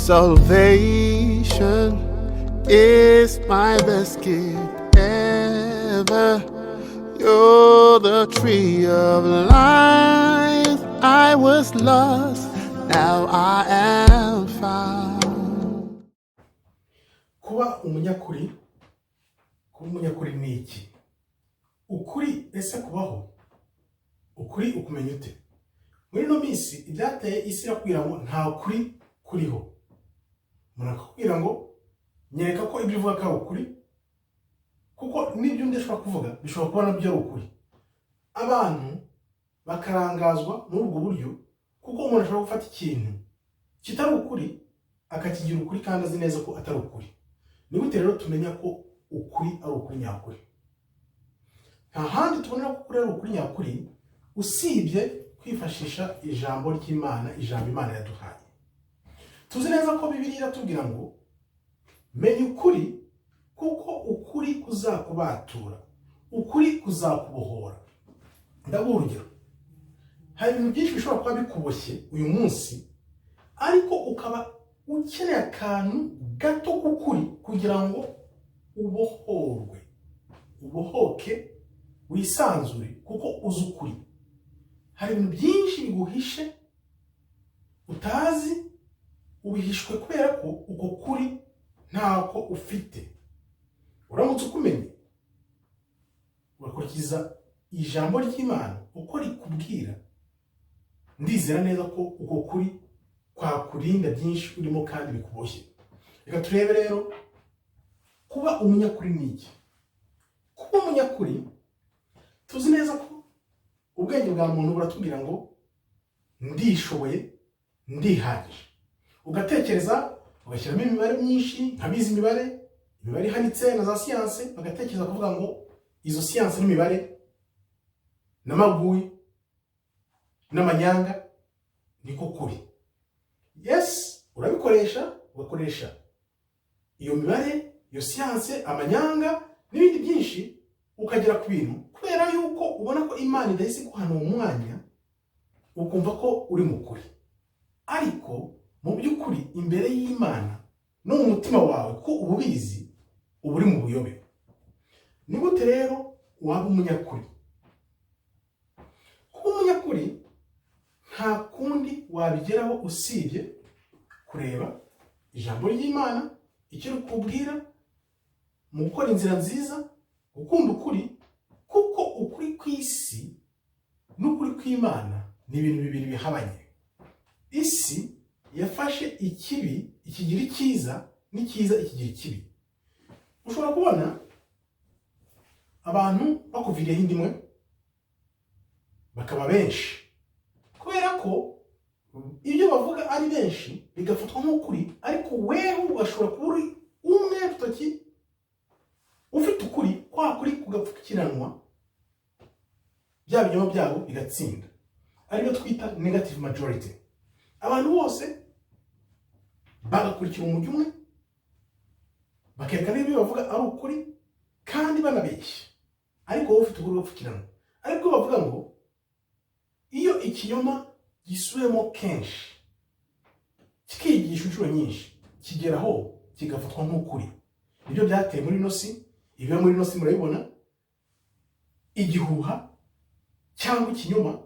Salvation is my best gift ever. You're the tree of life. I was lost, now I am found. Kuba umunyakuri ni iki? Ukuri ese kubaho? Ukuri ukumenya ute? Muri no minsi ibyateye isi yakubwira ngo nta kuri kuriho. Murakubwira ngo nyereka ko ibyo uvuga ka ukuri, kuko nibyo ndashaka kuvuga bishobora kuba nabyo ari ukuri. Abantu bakarangazwa muri ubwo buryo, kuko umuntu ashobora gufata ikintu kitari ukuri akakigira ukuri kandi azi neza ko atari ukuri. Ni gute rero tumenya ko ukuri ari ukuri nyakuri? Nta handi tubona ko ukuri ari ukuri nyakuri usibye kwifashisha ijambo ry'Imana, ijambo Imana yaduhaye. Tuzi neza ko Bibiliya iratubwira ngo menya ukuri, kuko ukuri kuzakubatura, ukuri kuzakubohora. Ndaguha urugero. Hari ibintu byinshi bishobora kuba bikuboshye uyu munsi, ariko ukaba ukeneye akantu gato k'ukuri kugira ngo ubohorwe, ubohoke, wisanzure, kuko uzi ukuri. Hari ibintu byinshi biguhishe utazi, ubihishwe kubera ko uko kuri ntako ufite. Uramutse ukumenye, ugakurikiza ijambo ry'Imana uko rikubwira, ndizera neza ko uko kuri kwakurinda byinshi urimo kandi bikuboshye. Reka turebe rero kuba umunyakuri ni iki. Kuba umunyakuri, tuzi neza ko ubwenge bwa muntu buratubwira ngo ndishoboye, ndihagije. Ugatekereza, ugashyiramo imibare myinshi, nkabizi imibare ihanitse na za siyanse, bagatekereza kuvuga ngo izo siyanse n'imibare n'amaguyi n'amanyanga niko kuri. Yes, urabikoresha, ugakoresha iyo mibare, iyo siyanse, amanyanga n'ibindi byinshi, ukagera ku bintu kubera yuko ubona ko Imana idahise kuhana uwo mwanya, ukumva ko uri mu kuri. Ariko mu by'ukuri imbere y'Imana no mu mutima wawe ko ububizi, uba uri mu buyobe. Ni gute rero waba umunyakuri? Kuba umunyakuri nta kundi wabigeraho usibye kureba ijambo ry'Imana icyo rikubwira, mu gukora inzira nziza, gukunda ukuri, kuko ukuri kw'isi n'ukuri kw'Imana ni ibintu bibiri bihabanye. Isi yafashe ikibi ikigira icyiza, n'icyiza ikigira ikibi. Ushobora kubona abantu bakuviriyeho indimwe bakaba benshi, kubera ko ibyo bavuga ari benshi bigafatwa nk'ukuri, ariko wewe ugashobora kuba uri umwe rutoki ufite ukuri, kwa kuri kugapfukiranwa, bya binyoma byabo bigatsinda. Ariyo twita negative majority. Abantu bose bagakurikira umujyi umwe, bakerekana ibyo bavuga ari ukuri kandi banabeshya, ariko wowe ufite ukuri gupfukiranwa. Ariko bavuga ngo iyo ikinyoma gisubiyemo kenshi, kikigisha inshuro nyinshi, kigeraho kigafatwa nk'ukuri. Ibyo byateye muri ino si, ibyo muri ino si murabibona, igihuha cyangwa ikinyoma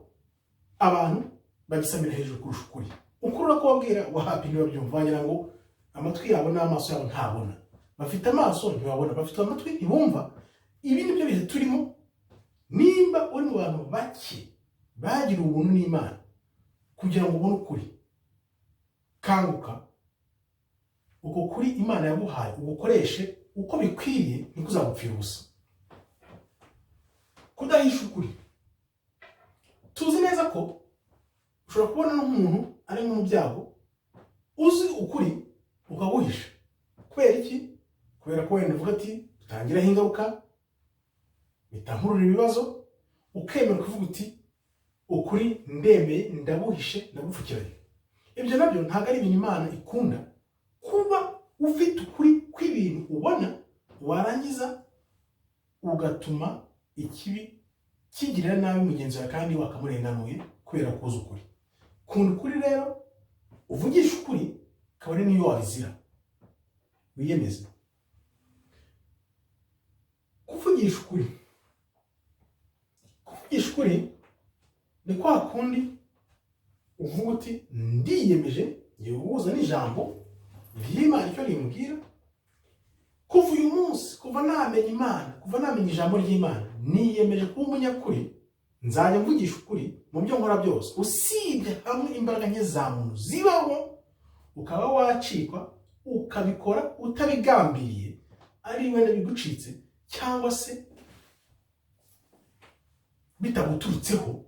abantu bagisamira hejuru kurusha ukuri. Ukuri urakubabwira wahapi ntibabyumva, wagira ngo amatwi yabo n'amaso yabo ntabona. Bafite amaso ntibabona, bafite amatwi ntibumva. Ibi nibyo bihe turimo. Nimba uri mu bantu bake bagira ubuntu n'Imana kugira ngo ubone ukuri, kanguka, uko kuri Imana yaguhaye ugukoreshe uko bikwiye, ntikuzagupfira ubusa. Kudahisha ukuri. Tuzi neza ko ushobora kubona n'umuntu ari mu byago, uzi ukuri ukaguhisha. Kubera iki? Kubera ko wenda uvuga ati utangiraho ingaruka, bitankurura ibibazo, ukemera kuvuga uti ukuri ndemeye, ndabuhishe, ndagupfukiranye. Ibyo nabyo ntabwo ari ibintu Imana ikunda. Kuba ufite ukuri kw'ibintu ubona, warangiza ugatuma ikibi kigirira nabi mugenzi wawe kandi wakamurenganuye kubera kuzi ukuri. Kunda ukuri rero, uvugisha ukuri, kabone niyo wabizira wiyemeze. Kuvugisha ukuri ni kwa kundi uvuga uti ndiyemeje ngiye guhuza n'ijambo ry'Imana icyo rimbwira kuva uyu munsi, kuva namenya Imana, kuva namenya ijambo ry'Imana, niyemeje kuba umunyakuri, nzajya mvugisha ukuri mu byo nkora byose, usibye hamwe imbaraga nke za muntu zibaho ukaba wacikwa ukabikora utabigambiriye, ari wenda bigucitse cyangwa se bitaguturutseho,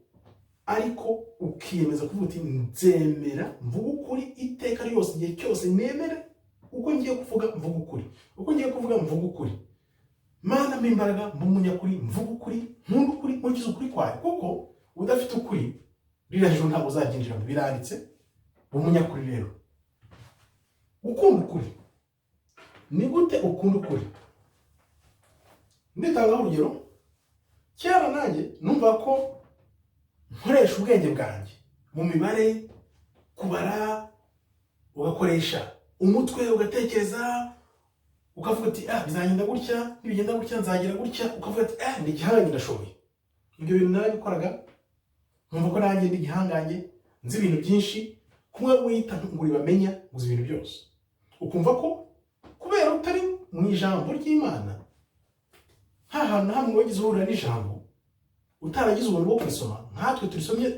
ariko ukiyemeza kuvuga uti nzemera mvuga ukuri iteka ryose, igihe cyose nemera uko ngiye kuvuga mvuga ukuri, uko ngiye kuvuga mvuga ukuri. Mana mpa imbaraga mba umunyakuri, mvuga ukuri, nkunda ukuri, nkurikije ukuri kwawe, kuko udafite ukuri ririya joro ntabwo uzaryinjiramo, biranditse. Umunyakuri rero ukunda ukuri. Ni gute ukunda ukuri? Nditanga urugero. Kera nanjye numva ko nkoresha ubwenge bwanjye mu mibare, kubara, ugakoresha umutwe, ugatekereza, ukavuga ati bizagenda gutya, nibigenda gutya nzagira gutya, ukavuga ati ndi igihangange, ndashoboye. Ibyo bintu narabikoraga, numva ko nanjye ndi igihangange, nzi ibintu byinshi, kumwe wita ngo bamenya uzi ibintu byose. Ukumva ko kubera utari mu ijambo ry'Imana, nta hantu na hamwe wagize uhurira n'ijambo, utaragize ubuntu bwo kurisoma, nkatwe turisomye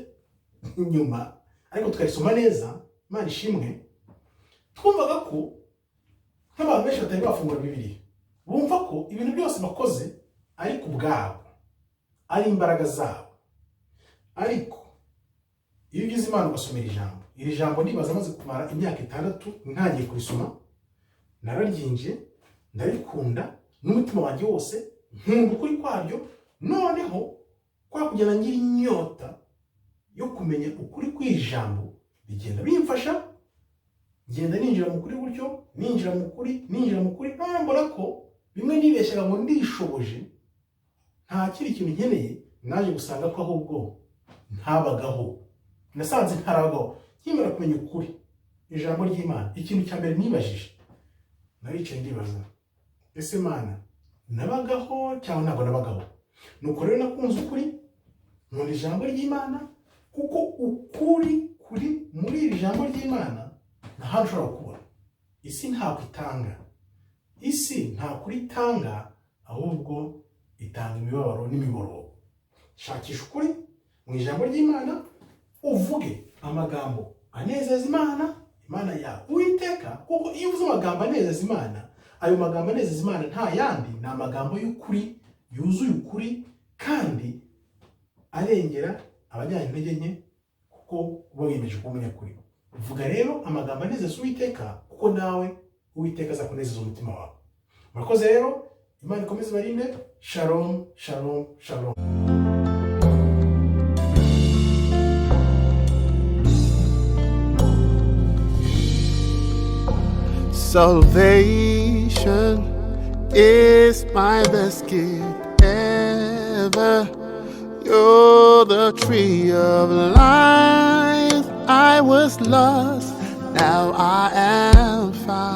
nyuma ariko tukarisoma neza, Imana ishimwe, twumvaga ko nk'abantu benshi batari bafungura Bibiliya, bumva ko ibintu byose bakoze ari ku bwabo, ari imbaraga zabo. Ariko iyo ugize Imana ugasomera ijambo, iri jambo ndibaza maze kumara imyaka 6 ntangiye kurisoma, nararyinje, ndarikunda n'umutima wanjye wose, nkunda ukuri kwaryo. Noneho kwa kugenda ngira inyota yo kumenya ukuri kw'ijambo, bigenda bimfasha, ngenda ninjira mu kuri gutyo, ninjira mu kuri, mbona ko bimwe nibeshyaga ngo ndishoboje, nta kiri kintu nkeneye, naje gusanga ko ahubwo ntabagaho, nasanze ntarabagaho. Nkimara kumenya ukuri ijambo ry'Imana, ikintu cya mbere nibajije, naricaye ndibaza, ese Mana nabagaho cyangwa ntabwo nabagaho? Nuko rero nakunze ukuri, nkunda ijambo ry'Imana, kuko ukuri kuri muri iri jambo ry'Imana nta hantu ushobora kubona. Isi ntabwo itanga, isi nta kuri itanga, ahubwo itanga imibabaro n'imiborogo. Shakisha ukuri mu ijambo ry'Imana, uvuge amagambo anezeza Imana, Imana yawe Uwiteka, kuko iyo uvuze amagambo anezeza Imana, ayo magambo anezeza Imana nta yandi, ni amagambo y'ukuri, yuzuye ukuri, kandi arengera abanyantege nke, kuko uba wiyemeje kuba umunyakuri. Uvuga rero amagambo anezeza Uwiteka, kuko nawe Uwiteka azakunezeza umutima wawe. Murakoze rero, Imana ikomeze ibarinde. Shalom, shalom, shalom. Salvation is my best gift ever. You're the tree of life. I was lost, now I am found.